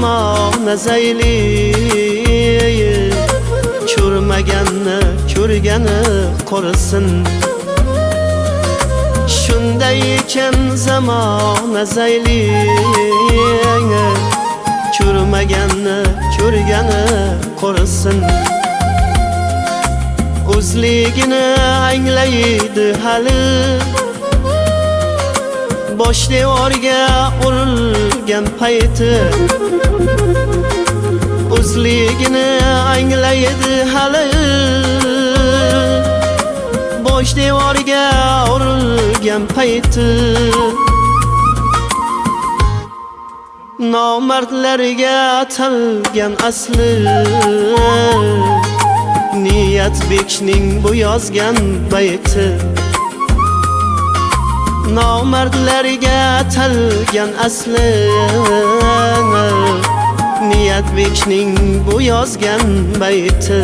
zamona zayli, ko'rmaganni ko'rgani qo'risin. Shunday ekan zamona zayli, ko'rmaganni ko'rgani qo'risin. O'zligini anglaydi hali, bosh devorga urilgan payti. O'zligini anglaydi hali, bosh devorga urilgan payti. Nomardlarga atalgan asli, Niyatbekning bu yozgan bayti. Nomardlarga atalgan asli, Niyatbekning bu yozgan bayti.